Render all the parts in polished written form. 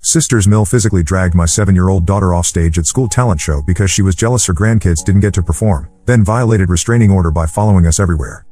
Sisters Mill physically dragged my 7-year-old daughter off stage at school talent show because she was jealous her grandkids didn't get to perform, then violated restraining order by following us everywhere.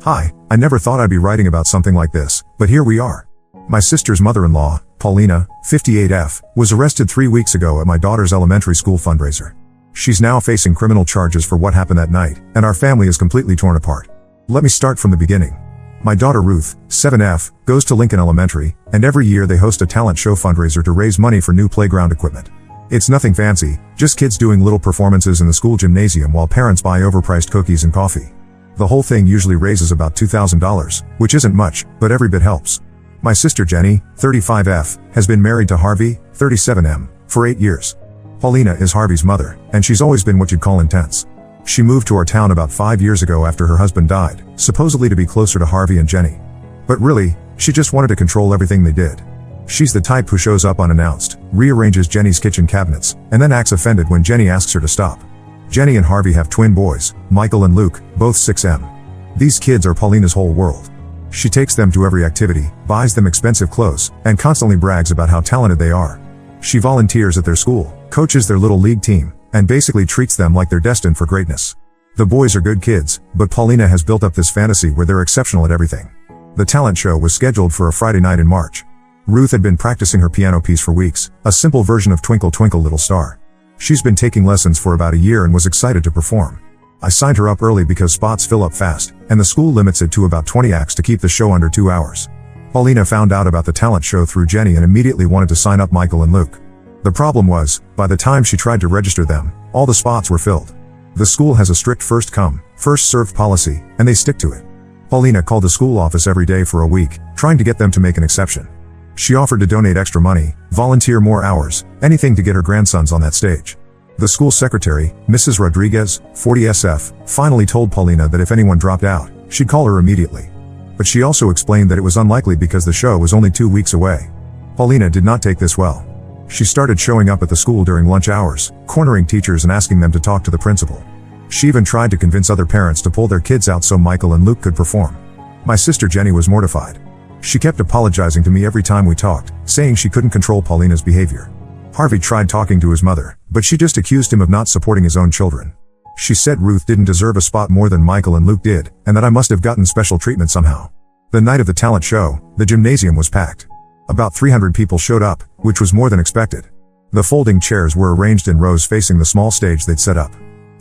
Hi, I never thought I'd be writing about something like this, but here we are. My sister's mother-in-law, Paulina, 58F, was arrested 3 weeks ago at my daughter's elementary school fundraiser. She's now facing criminal charges for what happened that night, and our family is completely torn apart. Let me start from the beginning. My daughter Ruth, 7F, goes to Lincoln Elementary, and every year they host a talent show fundraiser to raise money for new playground equipment. It's nothing fancy, just kids doing little performances in the school gymnasium while parents buy overpriced cookies and coffee. The whole thing usually raises about $2,000, which isn't much, but every bit helps. My sister Jenny, 35F, has been married to Harvey, 37M, for 8 years. Paulina is Harvey's mother, and she's always been what you'd call intense. She moved to our town about 5 years ago after her husband died, supposedly to be closer to Harvey and Jenny. But really, she just wanted to control everything they did. She's the type who shows up unannounced, rearranges Jenny's kitchen cabinets, and then acts offended when Jenny asks her to stop. Jenny and Harvey have twin boys, Michael and Luke, both 6M. These kids are Paulina's whole world. She takes them to every activity, buys them expensive clothes, and constantly brags about how talented they are. She volunteers at their school, coaches their little league team, and basically treats them like they're destined for greatness. The boys are good kids, but Paulina has built up this fantasy where they're exceptional at everything. The talent show was scheduled for a Friday night in March. Ruth had been practicing her piano piece for weeks, a simple version of Twinkle Twinkle Little Star. She's been taking lessons for about a year and was excited to perform. I signed her up early because spots fill up fast, and the school limits it to about 20 acts to keep the show under 2 hours. Paulina found out about the talent show through Jenny and immediately wanted to sign up Michael and Luke. The problem was, by the time she tried to register them, all the spots were filled. The school has a strict first come, first served policy, and they stick to it. Paulina called the school office every day for a week, trying to get them to make an exception. She offered to donate extra money, volunteer more hours, anything to get her grandsons on that stage. The school secretary, Mrs. Rodriguez, 40SF, finally told Paulina that if anyone dropped out, she'd call her immediately. But she also explained that it was unlikely because the show was only 2 weeks away. Paulina did not take this well. She started showing up at the school during lunch hours, cornering teachers and asking them to talk to the principal. She even tried to convince other parents to pull their kids out so Michael and Luke could perform. My sister Jenny was mortified. She kept apologizing to me every time we talked, saying she couldn't control Paulina's behavior. Harvey tried talking to his mother, but she just accused him of not supporting his own children. She said Ruth didn't deserve a spot more than Michael and Luke did, and that I must have gotten special treatment somehow. The night of the talent show, the gymnasium was packed. About 300 people showed up, which was more than expected. The folding chairs were arranged in rows facing the small stage they'd set up.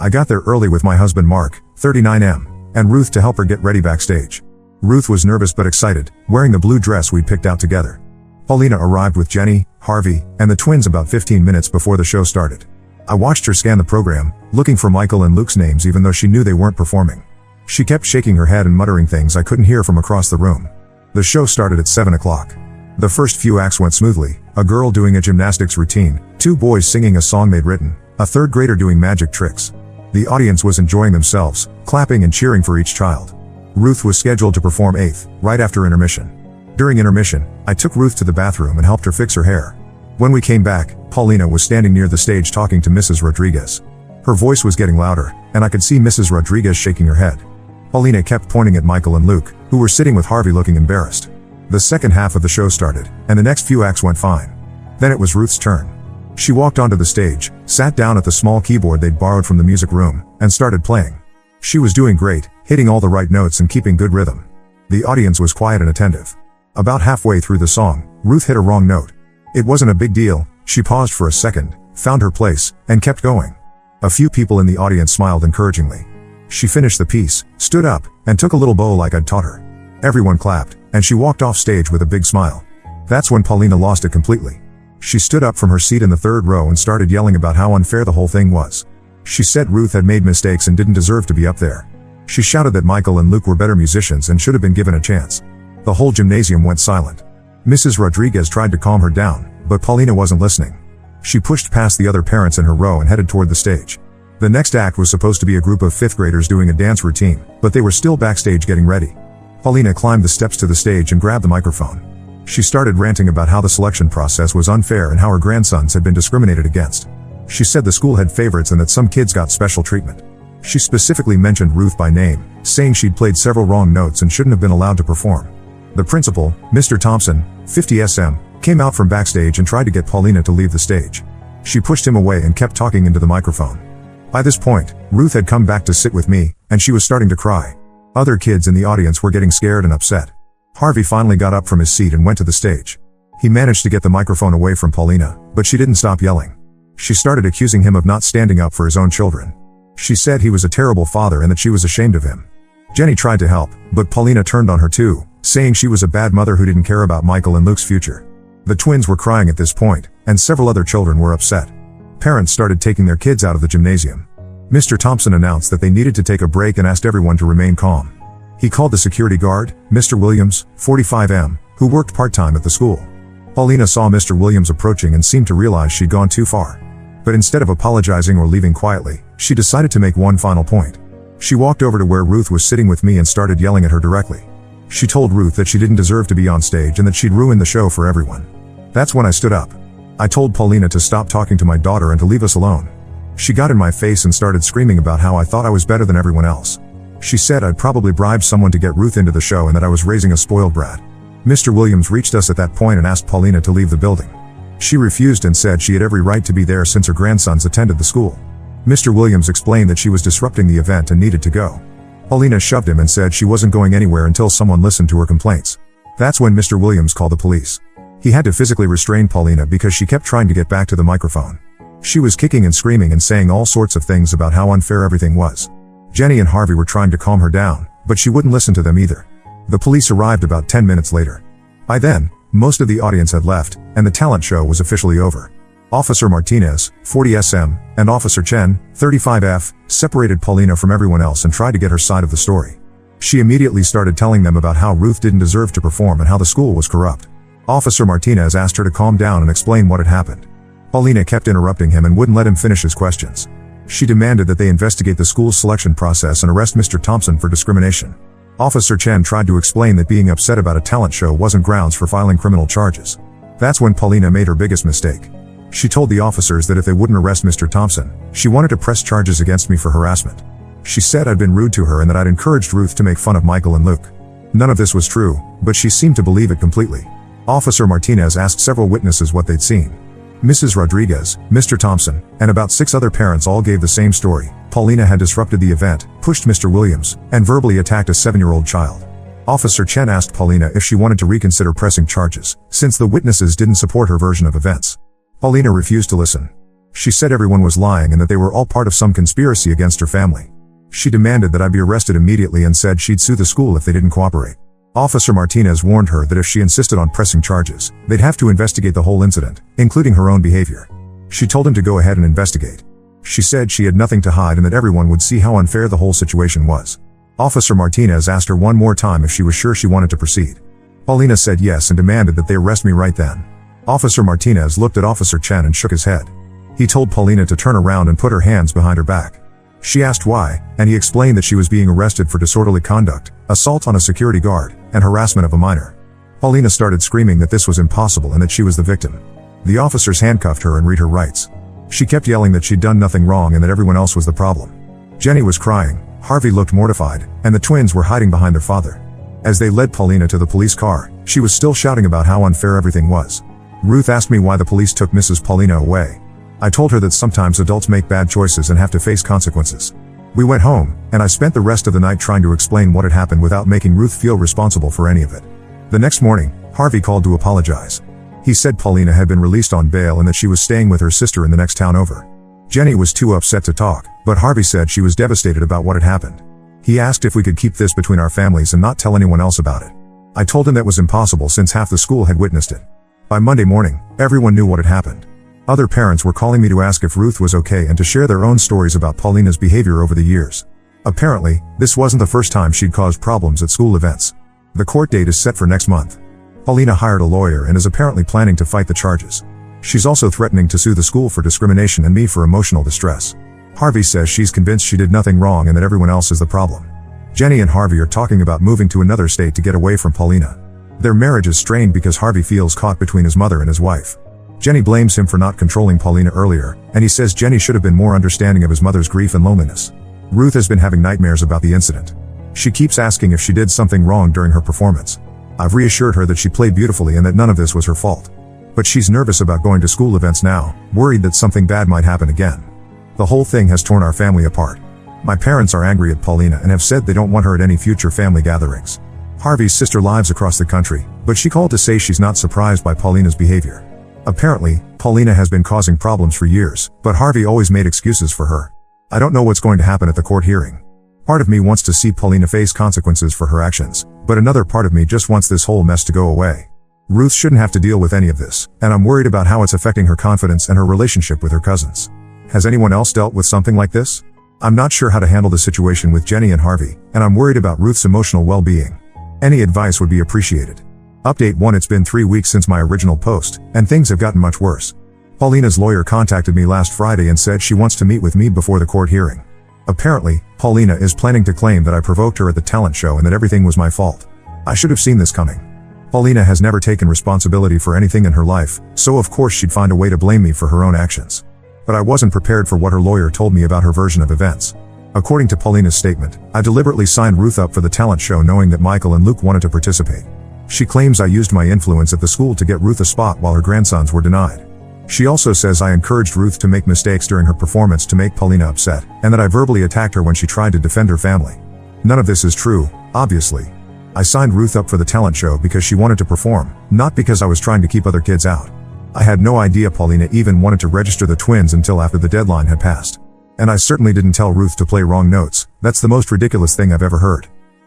I got there early with my husband Mark, 39M, and Ruth to help her get ready backstage. Ruth was nervous but excited, wearing the blue dress we'd picked out together. Paulina arrived with Jenny, Harvey, and the twins about 15 minutes before the show started. I watched her scan the program, looking for Michael and Luke's names even though she knew they weren't performing. She kept shaking her head and muttering things I couldn't hear from across the room. The show started at 7 o'clock. The first few acts went smoothly, a girl doing a gymnastics routine, 2 boys singing a song they'd written, a 3rd grader doing magic tricks. The audience was enjoying themselves, clapping and cheering for each child. Ruth was scheduled to perform 8th, right after intermission. During intermission, I took Ruth to the bathroom and helped her fix her hair. When we came back, Paulina was standing near the stage talking to Mrs. Rodriguez. Her voice was getting louder, and I could see Mrs. Rodriguez shaking her head. Paulina kept pointing at Michael and Luke, who were sitting with Harvey looking embarrassed. The second half of the show started, and the next few acts went fine. Then it was Ruth's turn. She walked onto the stage, sat down at the small keyboard they'd borrowed from the music room, and started playing. She was doing great, hitting all the right notes and keeping good rhythm. The audience was quiet and attentive. About halfway through the song, Ruth hit a wrong note. It wasn't a big deal, she paused for a second, found her place, and kept going. A few people in the audience smiled encouragingly. She finished the piece, stood up, and took a little bow like I'd taught her. Everyone clapped, and she walked off stage with a big smile. That's when Paulina lost it completely. She stood up from her seat in the 3rd row and started yelling about how unfair the whole thing was. She said Ruth had made mistakes and didn't deserve to be up there. She shouted that Michael and Luke were better musicians and should have been given a chance. The whole gymnasium went silent. Mrs. Rodriguez tried to calm her down, but Paulina wasn't listening. She pushed past the other parents in her row and headed toward the stage. The next act was supposed to be a group of 5th graders doing a dance routine, but they were still backstage getting ready. Paulina climbed the steps to the stage and grabbed the microphone. She started ranting about how the selection process was unfair and how her grandsons had been discriminated against. She said the school had favorites and that some kids got special treatment. She specifically mentioned Ruth by name, saying she'd played several wrong notes and shouldn't have been allowed to perform. The principal, Mr. Thompson, 50SM, came out from backstage and tried to get Paulina to leave the stage. She pushed him away and kept talking into the microphone. By this point, Ruth had come back to sit with me, and she was starting to cry. Other kids in the audience were getting scared and upset. Harvey finally got up from his seat and went to the stage. He managed to get the microphone away from Paulina, but she didn't stop yelling. She started accusing him of not standing up for his own children. She said he was a terrible father and that she was ashamed of him. Jenny tried to help, but Paulina turned on her too, saying she was a bad mother who didn't care about Michael and Luke's future. The twins were crying at this point, and several other children were upset. Parents started taking their kids out of the gymnasium. Mr. Thompson announced that they needed to take a break and asked everyone to remain calm. He called the security guard, Mr. Williams, 45M, who worked part-time at the school. Paulina saw Mr. Williams approaching and seemed to realize she'd gone too far. But instead of apologizing or leaving quietly, she decided to make one final point. She walked over to where Ruth was sitting with me and started yelling at her directly. She told Ruth that she didn't deserve to be on stage and that she'd ruined the show for everyone. That's when I stood up. I told Paulina to stop talking to my daughter and to leave us alone. She got in my face and started screaming about how I thought I was better than everyone else. She said I'd probably bribed someone to get Ruth into the show and that I was raising a spoiled brat. Mr. Williams reached us at that point and asked Paulina to leave the building. She refused and said she had every right to be there since her grandsons attended the school. Mr. Williams explained that she was disrupting the event and needed to go. Paulina shoved him and said she wasn't going anywhere until someone listened to her complaints. That's when Mr. Williams called the police. He had to physically restrain Paulina because she kept trying to get back to the microphone. She was kicking and screaming and saying all sorts of things about how unfair everything was. Jenny and Harvey were trying to calm her down, but she wouldn't listen to them either. The police arrived about 10 minutes later. By then, most of the audience had left, and the talent show was officially over. Officer Martinez, 40SM, and Officer Chen, 35F, separated Paulina from everyone else and tried to get her side of the story. She immediately started telling them about how Ruth didn't deserve to perform and how the school was corrupt. Officer Martinez asked her to calm down and explain what had happened. Paulina kept interrupting him and wouldn't let him finish his questions. She demanded that they investigate the school's selection process and arrest Mr. Thompson for discrimination. Officer Chen tried to explain that being upset about a talent show wasn't grounds for filing criminal charges. That's when Paulina made her biggest mistake. She told the officers that if they wouldn't arrest Mr. Thompson, she wanted to press charges against me for harassment. She said I'd been rude to her and that I'd encouraged Ruth to make fun of Michael and Luke. None of this was true, but she seemed to believe it completely. Officer Martinez asked several witnesses what they'd seen. Mrs. Rodriguez, Mr. Thompson, and about 6 other parents all gave the same story. Paulina had disrupted the event, pushed Mr. Williams, and verbally attacked a 7-year-old child. Officer Chen asked Paulina if she wanted to reconsider pressing charges, since the witnesses didn't support her version of events. Paulina refused to listen. She said everyone was lying and that they were all part of some conspiracy against her family. She demanded that I be arrested immediately and said she'd sue the school if they didn't cooperate. Officer Martinez warned her that if she insisted on pressing charges, they'd have to investigate the whole incident, including her own behavior. She told him to go ahead and investigate. She said she had nothing to hide and that everyone would see how unfair the whole situation was. Officer Martinez asked her one more time if she was sure she wanted to proceed. Paulina said yes and demanded that they arrest me right then. Officer Martinez looked at Officer Chen and shook his head. He told Paulina to turn around and put her hands behind her back. She asked why, and he explained that she was being arrested for disorderly conduct, assault on a security guard, and harassment of a minor. Paulina started screaming that this was impossible and that she was the victim. The officers handcuffed her and read her rights. She kept yelling that she'd done nothing wrong and that everyone else was the problem. Jenny was crying, Harvey looked mortified, and the twins were hiding behind their father. As they led Paulina to the police car, she was still shouting about how unfair everything was. Ruth asked me why the police took Mrs. Paulina away. I told her that sometimes adults make bad choices and have to face consequences. We went home, and I spent the rest of the night trying to explain what had happened without making Ruth feel responsible for any of it. The next morning, Harvey called to apologize. He said Paulina had been released on bail and that she was staying with her sister in the next town over. Jenny was too upset to talk, but Harvey said she was devastated about what had happened. He asked if we could keep this between our families and not tell anyone else about it. I told him that was impossible since half the school had witnessed it. By Monday morning, everyone knew what had happened. Other parents were calling me to ask if Ruth was okay and to share their own stories about Paulina's behavior over the years. Apparently, this wasn't the first time she'd caused problems at school events. The court date is set for next month. Paulina hired a lawyer and is apparently planning to fight the charges. She's also threatening to sue the school for discrimination and me for emotional distress. Harvey says she's convinced she did nothing wrong and that everyone else is the problem. Jenny and Harvey are talking about moving to another state to get away from Paulina. Their marriage is strained because Harvey feels caught between his mother and his wife. Jenny blames him for not controlling Paulina earlier, and he says Jenny should have been more understanding of his mother's grief and loneliness. Ruth has been having nightmares about the incident. She keeps asking if she did something wrong during her performance. I've reassured her that she played beautifully and that none of this was her fault. But she's nervous about going to school events now, worried that something bad might happen again. The whole thing has torn our family apart. My parents are angry at Paulina and have said they don't want her at any future family gatherings. Harvey's sister lives across the country, but she called to say she's not surprised by Paulina's behavior. Apparently, Paulina has been causing problems for years, but Harvey always made excuses for her. I don't know what's going to happen at the court hearing. Part of me wants to see Paulina face consequences for her actions, but another part of me just wants this whole mess to go away. Ruth shouldn't have to deal with any of this, and I'm worried about how it's affecting her confidence and her relationship with her cousins. Has anyone else dealt with something like this? I'm not sure how to handle the situation with Jenny and Harvey, and I'm worried about Ruth's emotional well-being. Any advice would be appreciated. Update 1. It's been 3 weeks since my original post, and things have gotten much worse. Paulina's lawyer contacted me last Friday and said she wants to meet with me before the court hearing. Apparently, Paulina is planning to claim that I provoked her at the talent show and that everything was my fault. I should have seen this coming. Paulina has never taken responsibility for anything in her life, so of course she'd find a way to blame me for her own actions. But I wasn't prepared for what her lawyer told me about her version of events. According to Paulina's statement, I deliberately signed Ruth up for the talent show knowing that Michael and Luke wanted to participate. She claims I used my influence at the school to get Ruth a spot while her grandsons were denied. She also says I encouraged Ruth to make mistakes during her performance to make Paulina upset, and that I verbally attacked her when she tried to defend her family. None of this is true, obviously. I signed Ruth up for the talent show because she wanted to perform, not because I was trying to keep other kids out. I had no idea Paulina even wanted to register the twins until after the deadline had passed. And I certainly didn't tell Ruth to play wrong notes. That's the most ridiculous thing I've ever heard.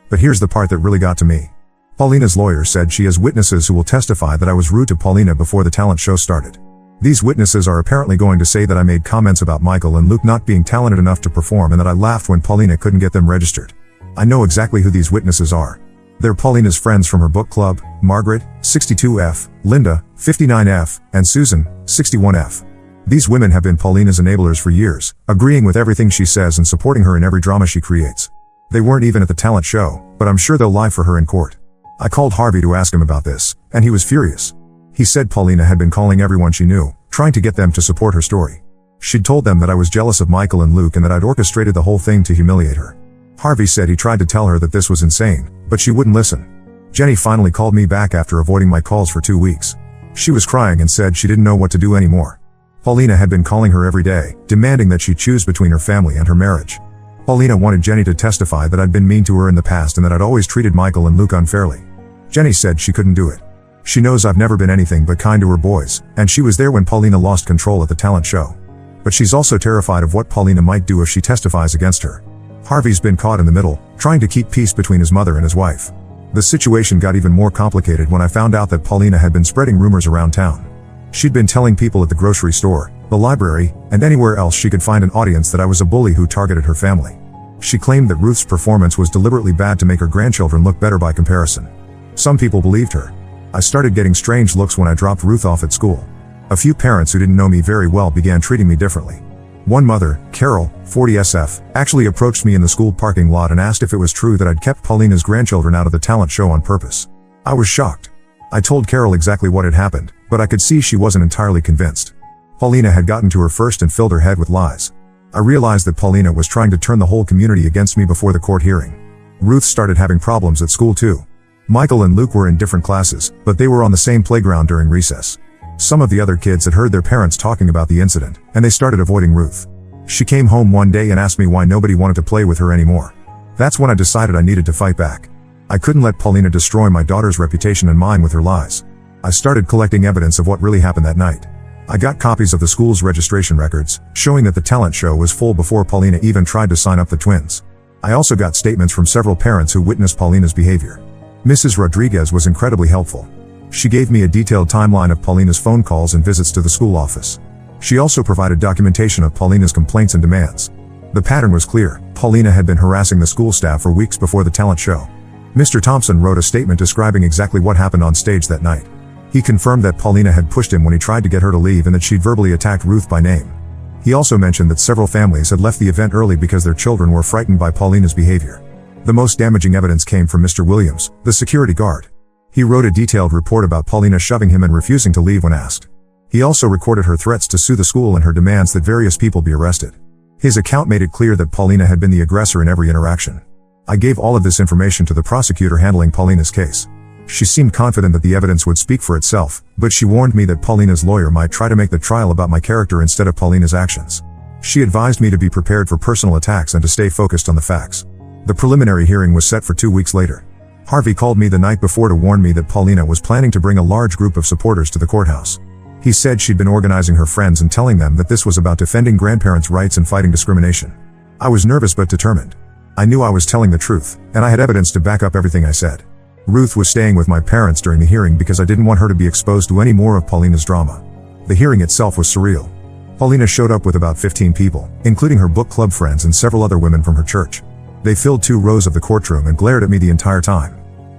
But here's the part that really got to me. Paulina's lawyer said she has witnesses who will testify that I was rude to Paulina before the talent show started. These witnesses are apparently going to say that I made comments about Michael and Luke not being talented enough to perform and that I laughed when Paulina couldn't get them registered. I know exactly who these witnesses are. They're Paulina's friends from her book club, Margaret, 62F, Linda, 59F, and Susan, 61F. These women have been Paulina's enablers for years, agreeing with everything she says and supporting her in every drama she creates. They weren't even at the talent show, but I'm sure they'll lie for her in court. I called Harvey to ask him about this, and he was furious. He said Paulina had been calling everyone she knew, trying to get them to support her story. She'd told them that I was jealous of Michael and Luke and that I'd orchestrated the whole thing to humiliate her. Harvey said he tried to tell her that this was insane, but she wouldn't listen. Jenny finally called me back after avoiding my calls for 2 weeks. She was crying and said she didn't know what to do anymore. Paulina had been calling her every day, demanding that she choose between her family and her marriage. Paulina wanted Jenny to testify that I'd been mean to her in the past and that I'd always treated Michael and Luke unfairly. Jenny said she couldn't do it. She knows I've never been anything but kind to her boys, and she was there when Paulina lost control at the talent show. But she's also terrified of what Paulina might do if she testifies against her. Harvey's been caught in the middle, trying to keep peace between his mother and his wife. The situation got even more complicated when I found out that Paulina had been spreading rumors around town. She'd been telling people at the grocery store, the library, and anywhere else she could find an audience that I was a bully who targeted her family. She claimed that Ruth's performance was deliberately bad to make her grandchildren look better by comparison. Some people believed her. I started getting strange looks when I dropped Ruth off at school. A few parents who didn't know me very well began treating me differently. One mother, Carol, 40SF, actually approached me in the school parking lot and asked if it was true that I'd kept Paulina's grandchildren out of the talent show on purpose. I was shocked. I told Carol exactly what had happened, but I could see she wasn't entirely convinced. Paulina had gotten to her first and filled her head with lies. I realized that Paulina was trying to turn the whole community against me before the court hearing. Ruth started having problems at school too. Michael and Luke were in different classes, but they were on the same playground during recess. Some of the other kids had heard their parents talking about the incident, and they started avoiding Ruth. She came home one day and asked me why nobody wanted to play with her anymore. That's when I decided I needed to fight back. I couldn't let Paulina destroy my daughter's reputation and mine with her lies. I started collecting evidence of what really happened that night. I got copies of the school's registration records, showing that the talent show was full before Paulina even tried to sign up the twins. I also got statements from several parents who witnessed Paulina's behavior. Mrs. Rodriguez was incredibly helpful. She gave me a detailed timeline of Paulina's phone calls and visits to the school office. She also provided documentation of Paulina's complaints and demands. The pattern was clear. Paulina had been harassing the school staff for weeks before the talent show. Mr. Thompson wrote a statement describing exactly what happened on stage that night. He confirmed that Paulina had pushed him when he tried to get her to leave and that she'd verbally attacked Ruth by name. He also mentioned that several families had left the event early because their children were frightened by Paulina's behavior. The most damaging evidence came from Mr. Williams, the security guard. He wrote a detailed report about Paulina shoving him and refusing to leave when asked. He also recorded her threats to sue the school and her demands that various people be arrested. His account made it clear that Paulina had been the aggressor in every interaction. I gave all of this information to the prosecutor handling Paulina's case. She seemed confident that the evidence would speak for itself, but she warned me that Paulina's lawyer might try to make the trial about my character instead of Paulina's actions. She advised me to be prepared for personal attacks and to stay focused on the facts. The preliminary hearing was set for 2 weeks later. Harvey called me the night before to warn me that Paulina was planning to bring a large group of supporters to the courthouse. He said she'd been organizing her friends and telling them that this was about defending grandparents' rights and fighting discrimination. I was nervous but determined. I knew I was telling the truth, and I had evidence to back up everything I said. Ruth was staying with my parents during the hearing because I didn't want her to be exposed to any more of Paulina's drama. The hearing itself was surreal. Paulina showed up with about 15 people, including her book club friends and several other women from her church. They filled 2 rows of the courtroom and glared at me the entire time.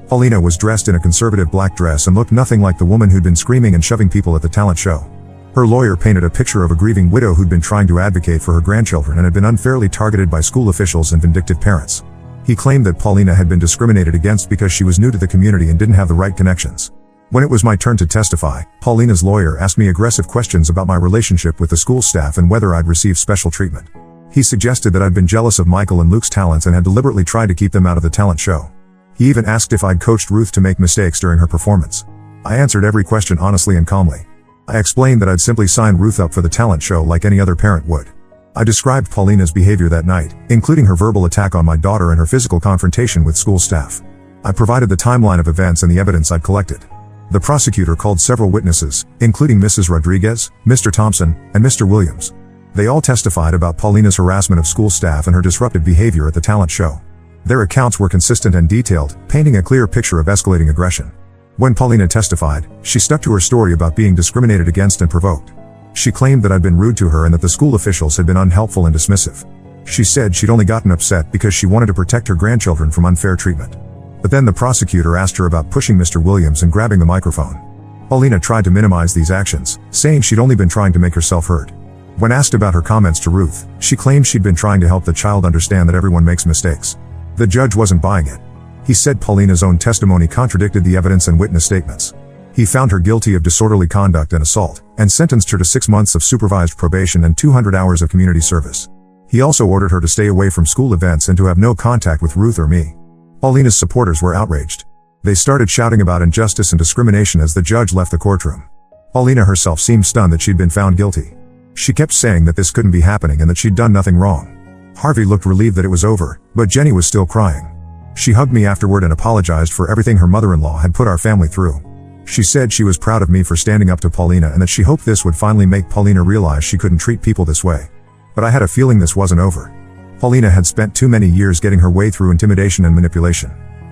Paulina was dressed in a conservative black dress and looked nothing like the woman who'd been screaming and shoving people at the talent show. Her lawyer painted a picture of a grieving widow who'd been trying to advocate for her grandchildren and had been unfairly targeted by school officials and vindictive parents. He claimed that Paulina had been discriminated against because she was new to the community and didn't have the right connections. When it was my turn to testify, Paulina's lawyer asked me aggressive questions about my relationship with the school staff and whether I'd received special treatment. He suggested that I'd been jealous of Michael and Luke's talents and had deliberately tried to keep them out of the talent show. He even asked if I'd coached Ruth to make mistakes during her performance. I answered every question honestly and calmly. I explained that I'd simply signed Ruth up for the talent show like any other parent would. I described Paulina's behavior that night, including her verbal attack on my daughter and her physical confrontation with school staff. I provided the timeline of events and the evidence I'd collected. The prosecutor called several witnesses, including Mrs. Rodriguez, Mr. Thompson, and Mr. Williams. They all testified about Paulina's harassment of school staff and her disruptive behavior at the talent show. Their accounts were consistent and detailed, painting a clear picture of escalating aggression. When Paulina testified, she stuck to her story about being discriminated against and provoked. She claimed that I'd been rude to her and that the school officials had been unhelpful and dismissive. She said she'd only gotten upset because she wanted to protect her grandchildren from unfair treatment. But then the prosecutor asked her about pushing Mr. Williams and grabbing the microphone. Paulina tried to minimize these actions, saying she'd only been trying to make herself heard. When asked about her comments to Ruth, she claimed she'd been trying to help the child understand that everyone makes mistakes. The judge wasn't buying it. He said Paulina's own testimony contradicted the evidence and witness statements. He found her guilty of disorderly conduct and assault, and sentenced her to 6 months of supervised probation and 200 hours of community service. He also ordered her to stay away from school events and to have no contact with Ruth or me. Paulina's supporters were outraged. They started shouting about injustice and discrimination as the judge left the courtroom. Paulina herself seemed stunned that she'd been found guilty. She kept saying that this couldn't be happening and that she'd done nothing wrong. Harvey looked relieved that it was over, but Jenny was still crying. She hugged me afterward and apologized for everything her mother-in-law had put our family through. She said she was proud of me for standing up to Paulina and that she hoped this would finally make Paulina realize she couldn't treat people this way. But I had a feeling this wasn't over. Paulina had spent too many years getting her way through intimidation and manipulation.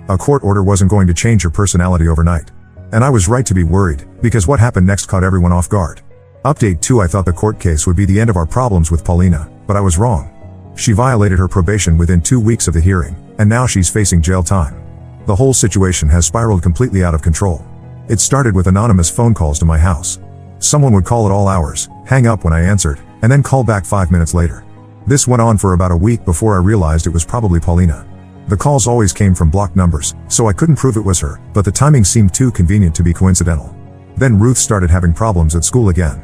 A court order wasn't going to change her personality overnight. And I was right to be worried, because what happened next caught everyone off guard. Update 2: I thought the court case would be the end of our problems with Paulina, but I was wrong. She violated her probation within 2 weeks of the hearing, and now she's facing jail time. The whole situation has spiraled completely out of control. It started with anonymous phone calls to my house. Someone would call at all hours, hang up when I answered, and then call back 5 minutes later. This went on for about a week before I realized it was probably Paulina. The calls always came from blocked numbers, so I couldn't prove it was her, but the timing seemed too convenient to be coincidental. Then Ruth started having problems at school again.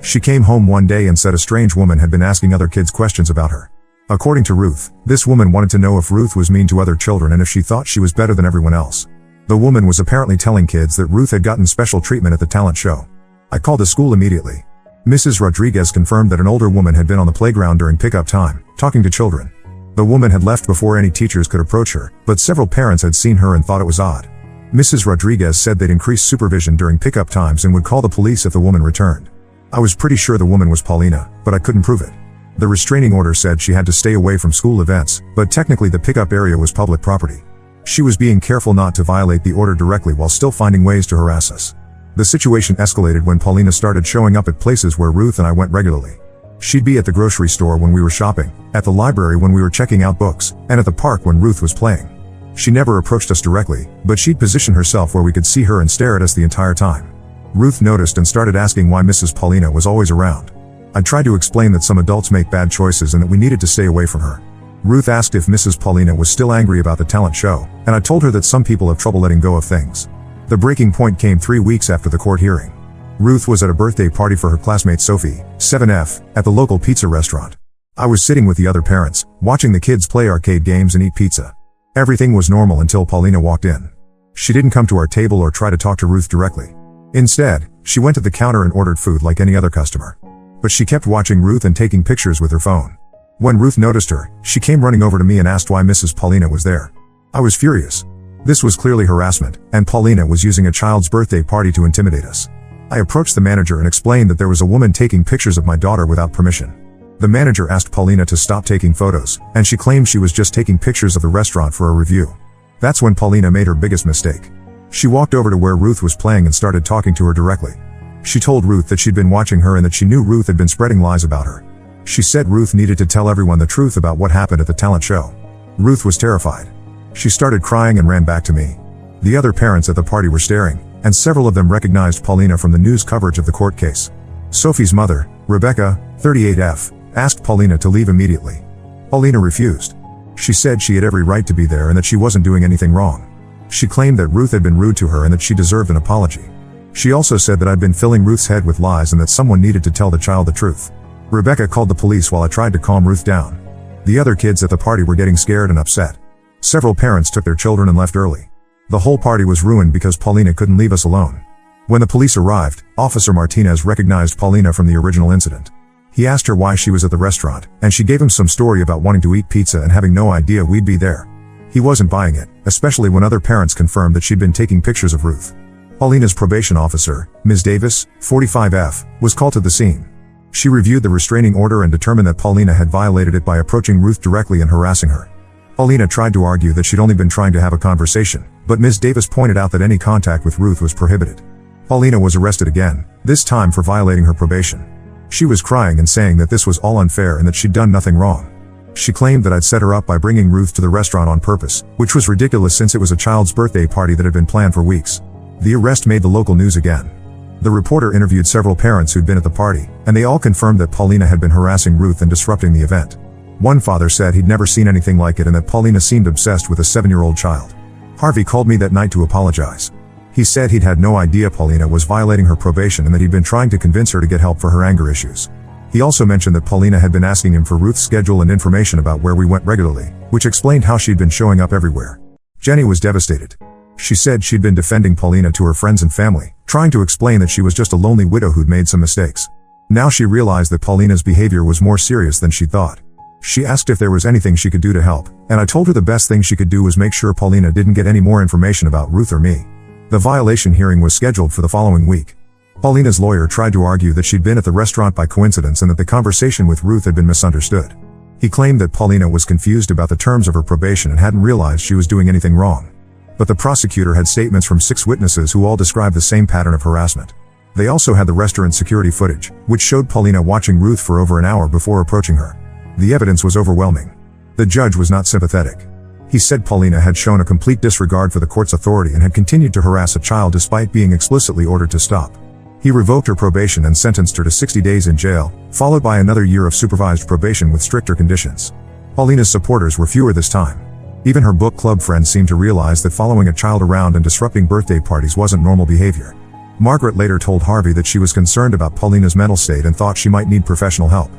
She came home one day and said a strange woman had been asking other kids questions about her. According to Ruth, this woman wanted to know if Ruth was mean to other children and if she thought she was better than everyone else. The woman was apparently telling kids that Ruth had gotten special treatment at the talent show. I called the school immediately. Mrs. Rodriguez confirmed that an older woman had been on the playground during pickup time, talking to children. The woman had left before any teachers could approach her, but several parents had seen her and thought it was odd. Mrs. Rodriguez said they'd increase supervision during pickup times and would call the police if the woman returned. I was pretty sure the woman was Paulina, but I couldn't prove it. The restraining order said she had to stay away from school events, but technically the pickup area was public property. She was being careful not to violate the order directly while still finding ways to harass us. The situation escalated when Paulina started showing up at places where Ruth and I went regularly. She'd be at the grocery store when we were shopping, at the library when we were checking out books, and at the park when Ruth was playing. She never approached us directly, but she'd position herself where we could see her and stare at us the entire time. Ruth noticed and started asking why Mrs. Paulina was always around. I tried to explain that some adults make bad choices and that we needed to stay away from her. Ruth asked if Mrs. Paulina was still angry about the talent show, and I told her that some people have trouble letting go of things. The breaking point came 3 weeks after the court hearing. Ruth was at a birthday party for her classmate Sophie, 7F, at the local pizza restaurant. I was sitting with the other parents, watching the kids play arcade games and eat pizza. Everything was normal until Paulina walked in. She didn't come to our table or try to talk to Ruth directly. Instead, she went to the counter and ordered food like any other customer. But she kept watching Ruth and taking pictures with her phone. When Ruth noticed her, she came running over to me and asked why Mrs. Paulina was there. I was furious. This was clearly harassment, and Paulina was using a child's birthday party to intimidate us. I approached the manager and explained that there was a woman taking pictures of my daughter without permission. The manager asked Paulina to stop taking photos, and she claimed she was just taking pictures of the restaurant for a review. That's when Paulina made her biggest mistake. She walked over to where Ruth was playing and started talking to her directly. She told Ruth that she'd been watching her and that she knew Ruth had been spreading lies about her. She said Ruth needed to tell everyone the truth about what happened at the talent show. Ruth was terrified. She started crying and ran back to me. The other parents at the party were staring, and several of them recognized Paulina from the news coverage of the court case. Sophie's mother, Rebecca, 38F, asked Paulina to leave immediately. Paulina refused. She said she had every right to be there and that she wasn't doing anything wrong. She claimed that Ruth had been rude to her and that she deserved an apology. She also said that I'd been filling Ruth's head with lies and that someone needed to tell the child the truth. Rebecca called the police while I tried to calm Ruth down. The other kids at the party were getting scared and upset. Several parents took their children and left early. The whole party was ruined because Paulina couldn't leave us alone. When the police arrived, Officer Martinez recognized Paulina from the original incident. He asked her why she was at the restaurant, and she gave him some story about wanting to eat pizza and having no idea we'd be there. He wasn't buying it, especially when other parents confirmed that she'd been taking pictures of Ruth. Paulina's probation officer, Ms. Davis, 45F, was called to the scene. She reviewed the restraining order and determined that Paulina had violated it by approaching Ruth directly and harassing her. Paulina tried to argue that she'd only been trying to have a conversation, but Ms. Davis pointed out that any contact with Ruth was prohibited. Paulina was arrested again, this time for violating her probation. She was crying and saying that this was all unfair and that she'd done nothing wrong. She claimed that I'd set her up by bringing Ruth to the restaurant on purpose, which was ridiculous since it was a child's birthday party that had been planned for weeks. The arrest made the local news again. The reporter interviewed several parents who'd been at the party, and they all confirmed that Paulina had been harassing Ruth and disrupting the event. One father said he'd never seen anything like it and that Paulina seemed obsessed with a 7-year-old child. Harvey called me that night to apologize. He said he'd had no idea Paulina was violating her probation and that he'd been trying to convince her to get help for her anger issues. He also mentioned that Paulina had been asking him for Ruth's schedule and information about where we went regularly, which explained how she'd been showing up everywhere. Jenny was devastated. She said she'd been defending Paulina to her friends and family, trying to explain that she was just a lonely widow who'd made some mistakes. Now she realized that Paulina's behavior was more serious than she thought. She asked if there was anything she could do to help, and I told her the best thing she could do was make sure Paulina didn't get any more information about Ruth or me. The violation hearing was scheduled for the following week. Paulina's lawyer tried to argue that she'd been at the restaurant by coincidence and that the conversation with Ruth had been misunderstood. He claimed that Paulina was confused about the terms of her probation and hadn't realized she was doing anything wrong. But the prosecutor had statements from 6 witnesses who all described the same pattern of harassment. They also had the restaurant security footage, which showed Paulina watching Ruth for over an hour before approaching her. The evidence was overwhelming. The judge was not sympathetic. He said Paulina had shown a complete disregard for the court's authority and had continued to harass a child despite being explicitly ordered to stop. He revoked her probation and sentenced her to 60 days in jail, followed by another year of supervised probation with stricter conditions. Paulina's supporters were fewer this time. Even her book club friends seemed to realize that following a child around and disrupting birthday parties wasn't normal behavior. Margaret later told Harvey that she was concerned about Paulina's mental state and thought she might need professional help.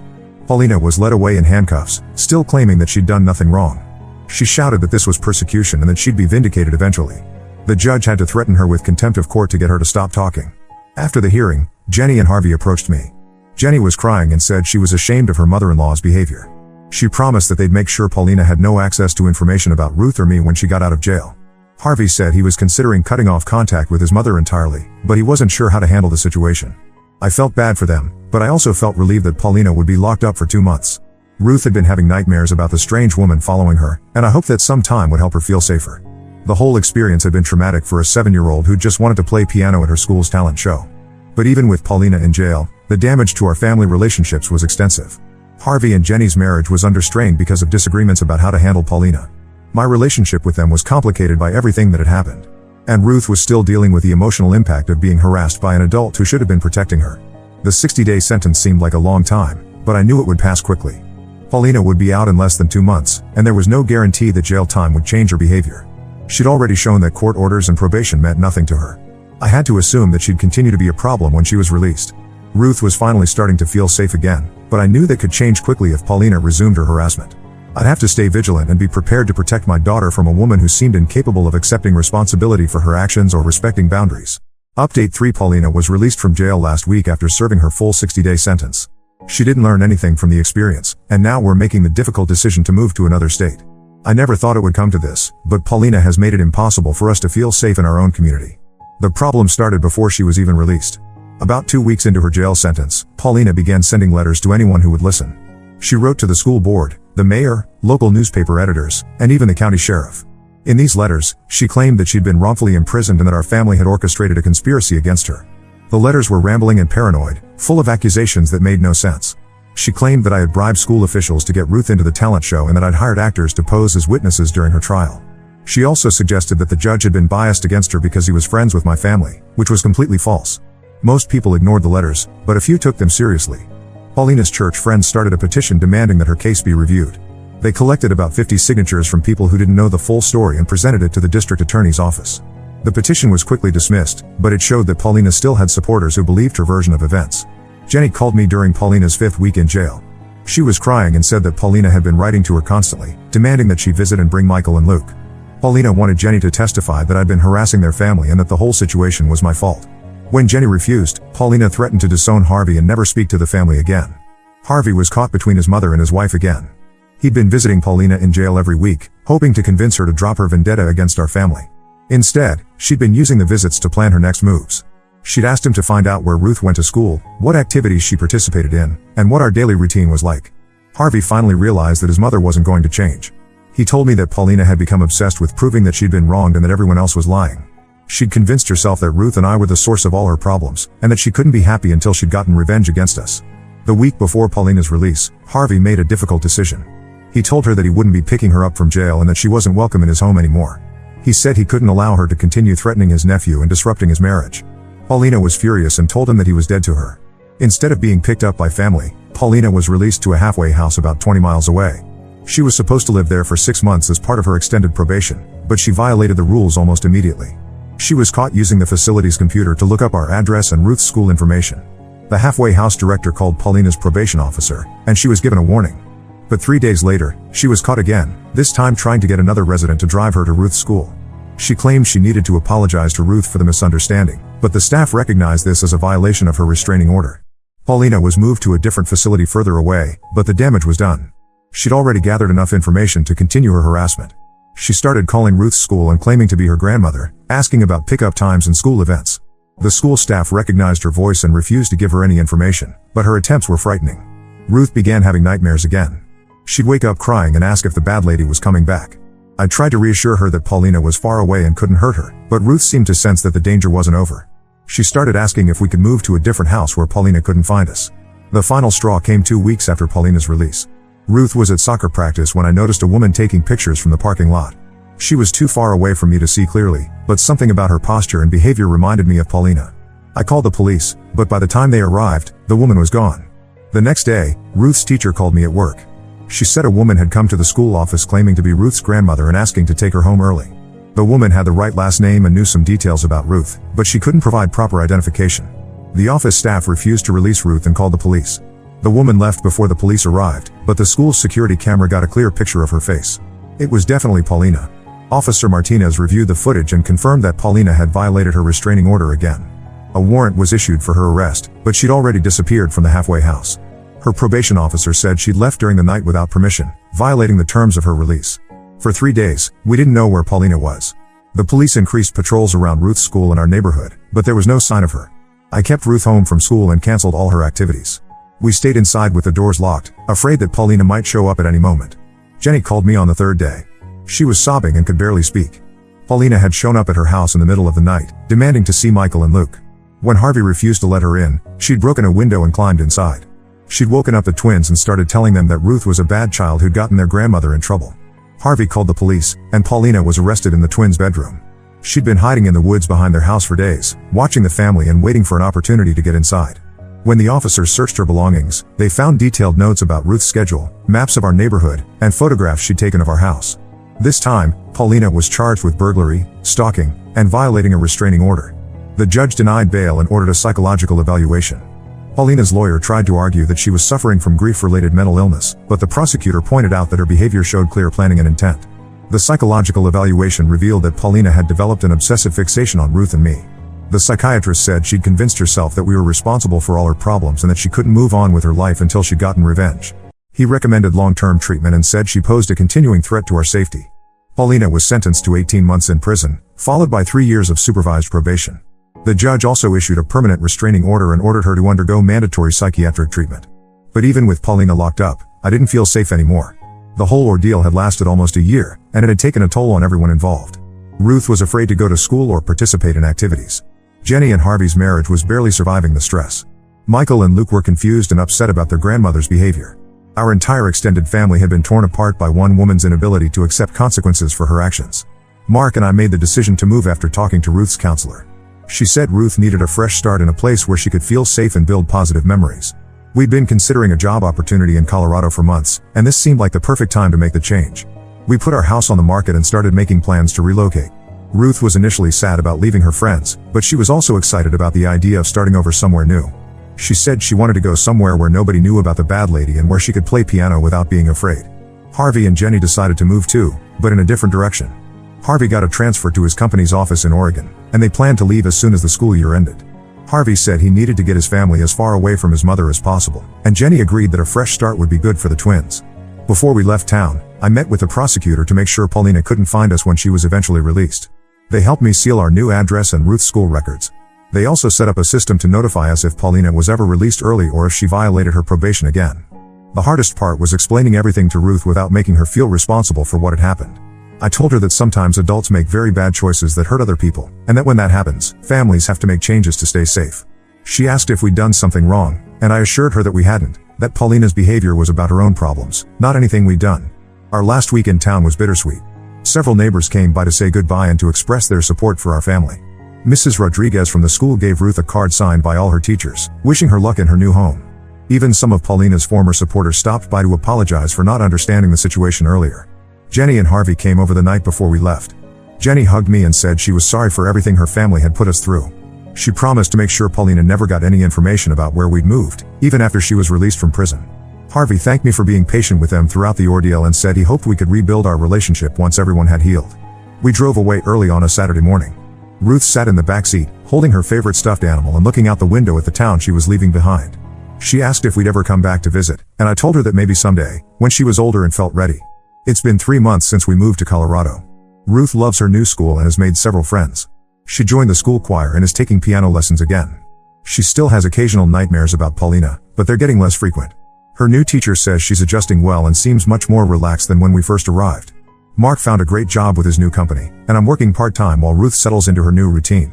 Paulina was led away in handcuffs, still claiming that she'd done nothing wrong. She shouted that this was persecution and that she'd be vindicated eventually. The judge had to threaten her with contempt of court to get her to stop talking. After the hearing, Jenny and Harvey approached me. Jenny was crying and said she was ashamed of her mother-in-law's behavior. She promised that they'd make sure Paulina had no access to information about Ruth or me when she got out of jail. Harvey said he was considering cutting off contact with his mother entirely, but he wasn't sure how to handle the situation. I felt bad for them, but I also felt relieved that Paulina would be locked up for 2 months. Ruth had been having nightmares about the strange woman following her, and I hoped that some time would help her feel safer. The whole experience had been traumatic for a 7-year-old who just wanted to play piano at her school's talent show. But even with Paulina in jail, the damage to our family relationships was extensive. Harvey and Jenny's marriage was under strain because of disagreements about how to handle Paulina. My relationship with them was complicated by everything that had happened. And Ruth was still dealing with the emotional impact of being harassed by an adult who should have been protecting her. The 60-day sentence seemed like a long time, but I knew it would pass quickly. Paulina would be out in less than 2 months, and there was no guarantee that jail time would change her behavior. She'd already shown that court orders and probation meant nothing to her. I had to assume that she'd continue to be a problem when she was released. Ruth was finally starting to feel safe again, but I knew that could change quickly if Paulina resumed her harassment. I'd have to stay vigilant and be prepared to protect my daughter from a woman who seemed incapable of accepting responsibility for her actions or respecting boundaries. Update 3: Paulina was released from jail last week after serving her full 60-day sentence. She didn't learn anything from the experience, and now we're making the difficult decision to move to another state. I never thought it would come to this, but Paulina has made it impossible for us to feel safe in our own community. The problem started before she was even released. About 2 weeks into her jail sentence, Paulina began sending letters to anyone who would listen. She wrote to the school board, the mayor, local newspaper editors, and even the county sheriff. In these letters, she claimed that she'd been wrongfully imprisoned and that our family had orchestrated a conspiracy against her. The letters were rambling and paranoid, full of accusations that made no sense. She claimed that I had bribed school officials to get Ruth into the talent show and that I'd hired actors to pose as witnesses during her trial. She also suggested that the judge had been biased against her because he was friends with my family, which was completely false. Most people ignored the letters, but a few took them seriously. Paulina's church friends started a petition demanding that her case be reviewed. They collected about 50 signatures from people who didn't know the full story and presented it to the district attorney's office. The petition was quickly dismissed, but it showed that Paulina still had supporters who believed her version of events. Jenny called me during Paulina's 5th week in jail. She was crying and said that Paulina had been writing to her constantly, demanding that she visit and bring Michael and Luke. Paulina wanted Jenny to testify that I'd been harassing their family and that the whole situation was my fault. When Jenny refused, Paulina threatened to disown Harvey and never speak to the family again. Harvey was caught between his mother and his wife again. He'd been visiting Paulina in jail every week, hoping to convince her to drop her vendetta against our family. Instead, she'd been using the visits to plan her next moves. She'd asked him to find out where Ruth went to school, what activities she participated in, and what our daily routine was like. Harvey finally realized that his mother wasn't going to change. He told me that Paulina had become obsessed with proving that she'd been wronged and that everyone else was lying. She'd convinced herself that Ruth and I were the source of all her problems, and that she couldn't be happy until she'd gotten revenge against us. The week before Paulina's release, Harvey made a difficult decision. He told her that he wouldn't be picking her up from jail and that she wasn't welcome in his home anymore. He said he couldn't allow her to continue threatening his nephew and disrupting his marriage. Paulina was furious and told him that he was dead to her. Instead of being picked up by family, Paulina was released to a halfway house about 20 miles away. She was supposed to live there for 6 months as part of her extended probation, but she violated the rules almost immediately. She was caught using the facility's computer to look up our address and Ruth's school information. The halfway house director called Paulina's probation officer, and she was given a warning. But 3 days later, she was caught again, this time trying to get another resident to drive her to Ruth's school. She claimed she needed to apologize to Ruth for the misunderstanding, but the staff recognized this as a violation of her restraining order. Paulina was moved to a different facility further away, but the damage was done. She'd already gathered enough information to continue her harassment. She started calling Ruth's school and claiming to be her grandmother, asking about pickup times and school events. The school staff recognized her voice and refused to give her any information, but her attempts were frightening. Ruth began having nightmares again. She'd wake up crying and ask if the bad lady was coming back. I tried to reassure her that Paulina was far away and couldn't hurt her, but Ruth seemed to sense that the danger wasn't over. She started asking if we could move to a different house where Paulina couldn't find us. The final straw came 2 weeks after Paulina's release. Ruth was at soccer practice when I noticed a woman taking pictures from the parking lot. She was too far away for me to see clearly, but something about her posture and behavior reminded me of Paulina. I called the police, but by the time they arrived, the woman was gone. The next day, Ruth's teacher called me at work. She said a woman had come to the school office claiming to be Ruth's grandmother and asking to take her home early. The woman had the right last name and knew some details about Ruth, but she couldn't provide proper identification. The office staff refused to release Ruth and called the police. The woman left before the police arrived, but the school's security camera got a clear picture of her face. It was definitely Paulina. Officer Martinez reviewed the footage and confirmed that Paulina had violated her restraining order again. A warrant was issued for her arrest, but she'd already disappeared from the halfway house. Her probation officer said she'd left during the night without permission, violating the terms of her release. For 3 days, we didn't know where Paulina was. The police increased patrols around Ruth's school in our neighborhood, but there was no sign of her. I kept Ruth home from school and canceled all her activities. We stayed inside with the doors locked, afraid that Paulina might show up at any moment. Jenny called me on the 3rd day. She was sobbing and could barely speak. Paulina had shown up at her house in the middle of the night, demanding to see Michael and Luke. When Harvey refused to let her in, she'd broken a window and climbed inside. She'd woken up the twins and started telling them that Ruth was a bad child who'd gotten their grandmother in trouble. Harvey called the police, and Paulina was arrested in the twins' bedroom. She'd been hiding in the woods behind their house for days, watching the family and waiting for an opportunity to get inside. When the officers searched her belongings, they found detailed notes about Ruth's schedule, maps of our neighborhood, and photographs she'd taken of our house. This time, Paulina was charged with burglary, stalking, and violating a restraining order. The judge denied bail and ordered a psychological evaluation. Paulina's lawyer tried to argue that she was suffering from grief-related mental illness, but the prosecutor pointed out that her behavior showed clear planning and intent. The psychological evaluation revealed that Paulina had developed an obsessive fixation on Ruth and me. The psychiatrist said she'd convinced herself that we were responsible for all her problems and that she couldn't move on with her life until she'd gotten revenge. He recommended long-term treatment and said she posed a continuing threat to our safety. Paulina was sentenced to 18 months in prison, followed by 3 years of supervised probation. The judge also issued a permanent restraining order and ordered her to undergo mandatory psychiatric treatment. But even with Paulina locked up, I didn't feel safe anymore. The whole ordeal had lasted almost a year, and it had taken a toll on everyone involved. Ruth was afraid to go to school or participate in activities. Jenny and Harvey's marriage was barely surviving the stress. Michael and Luke were confused and upset about their grandmother's behavior. Our entire extended family had been torn apart by one woman's inability to accept consequences for her actions. Mark and I made the decision to move after talking to Ruth's counselor. She said Ruth needed a fresh start in a place where she could feel safe and build positive memories. We'd been considering a job opportunity in Colorado for months, and this seemed like the perfect time to make the change. We put our house on the market and started making plans to relocate. Ruth was initially sad about leaving her friends, but she was also excited about the idea of starting over somewhere new. She said she wanted to go somewhere where nobody knew about the bad lady and where she could play piano without being afraid. Harvey and Jenny decided to move too, but in a different direction. Harvey got a transfer to his company's office in Oregon, and they planned to leave as soon as the school year ended. Harvey said he needed to get his family as far away from his mother as possible, and Jenny agreed that a fresh start would be good for the twins. Before we left town, I met with the prosecutor to make sure Paulina couldn't find us when she was eventually released. They helped me seal our new address and Ruth's school records. They also set up a system to notify us if Paulina was ever released early or if she violated her probation again. The hardest part was explaining everything to Ruth without making her feel responsible for what had happened. I told her that sometimes adults make very bad choices that hurt other people, and that when that happens, families have to make changes to stay safe. She asked if we'd done something wrong, and I assured her that we hadn't, that Paulina's behavior was about her own problems, not anything we'd done. Our last week in town was bittersweet. Several neighbors came by to say goodbye and to express their support for our family. Mrs. Rodriguez from the school gave Ruth a card signed by all her teachers, wishing her luck in her new home. Even some of Paulina's former supporters stopped by to apologize for not understanding the situation earlier. Jenny and Harvey came over the night before we left. Jenny hugged me and said she was sorry for everything her family had put us through. She promised to make sure Paulina never got any information about where we'd moved, even after she was released from prison. Harvey thanked me for being patient with them throughout the ordeal and said he hoped we could rebuild our relationship once everyone had healed. We drove away early on a Saturday morning. Ruth sat in the back seat, holding her favorite stuffed animal and looking out the window at the town she was leaving behind. She asked if we'd ever come back to visit, and I told her that maybe someday, when she was older and felt ready. It's been 3 months since we moved to Colorado. Ruth loves her new school and has made several friends. She joined the school choir and is taking piano lessons again. She still has occasional nightmares about Paulina, but they're getting less frequent. Her new teacher says she's adjusting well and seems much more relaxed than when we first arrived. Mark found a great job with his new company, and I'm working part-time while Ruth settles into her new routine.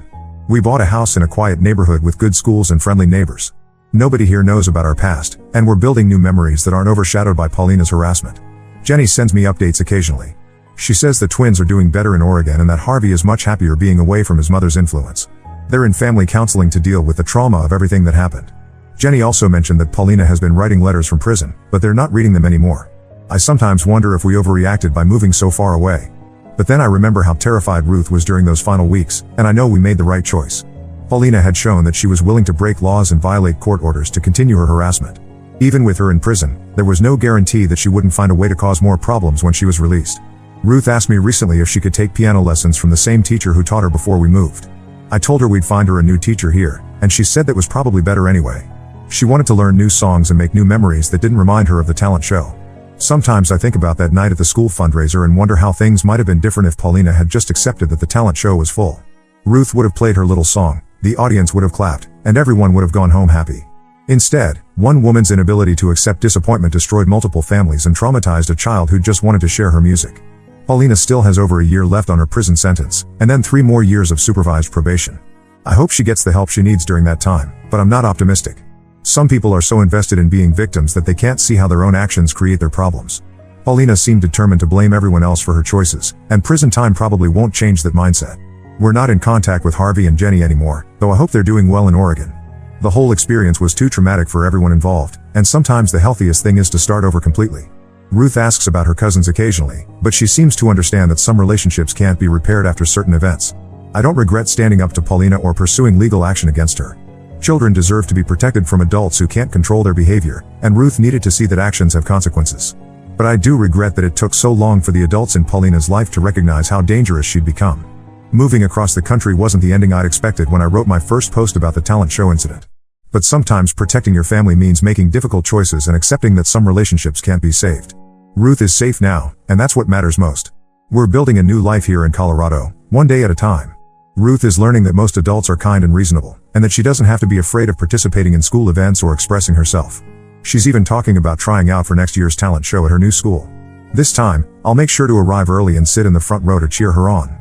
We bought a house in a quiet neighborhood with good schools and friendly neighbors. Nobody here knows about our past, and we're building new memories that aren't overshadowed by Paulina's harassment. Jenny sends me updates occasionally. She says the twins are doing better in Oregon and that Harvey is much happier being away from his mother's influence. They're in family counseling to deal with the trauma of everything that happened. Jenny also mentioned that Paulina has been writing letters from prison, but they're not reading them anymore. I sometimes wonder if we overreacted by moving so far away. But then I remember how terrified Ruth was during those final weeks, and I know we made the right choice. Paulina had shown that she was willing to break laws and violate court orders to continue her harassment. Even with her in prison, there was no guarantee that she wouldn't find a way to cause more problems when she was released. Ruth asked me recently if she could take piano lessons from the same teacher who taught her before we moved. I told her we'd find her a new teacher here, and she said that was probably better anyway. She wanted to learn new songs and make new memories that didn't remind her of the talent show. Sometimes I think about that night at the school fundraiser and wonder how things might have been different if Paulina had just accepted that the talent show was full. Ruth would have played her little song, the audience would have clapped, and everyone would have gone home happy. Instead, one woman's inability to accept disappointment destroyed multiple families and traumatized a child who just wanted to share her music. Paulina still has over a year left on her prison sentence, and then 3 more years of supervised probation. I hope she gets the help she needs during that time, but I'm not optimistic. Some people are so invested in being victims that they can't see how their own actions create their problems. Paulina seemed determined to blame everyone else for her choices, and prison time probably won't change that mindset. We're not in contact with Harvey and Jenny anymore, though I hope they're doing well in Oregon. The whole experience was too traumatic for everyone involved, and sometimes the healthiest thing is to start over completely. Ruth asks about her cousins occasionally, but she seems to understand that some relationships can't be repaired after certain events. I don't regret standing up to Paulina or pursuing legal action against her. Children deserve to be protected from adults who can't control their behavior, and Ruth needed to see that actions have consequences. But I do regret that it took so long for the adults in Paulina's life to recognize how dangerous she'd become. Moving across the country wasn't the ending I'd expected when I wrote my first post about the talent show incident. But sometimes protecting your family means making difficult choices and accepting that some relationships can't be saved. Ruth is safe now, and that's what matters most. We're building a new life here in Colorado, one day at a time. Ruth is learning that most adults are kind and reasonable, and that she doesn't have to be afraid of participating in school events or expressing herself. She's even talking about trying out for next year's talent show at her new school. This time, I'll make sure to arrive early and sit in the front row to cheer her on.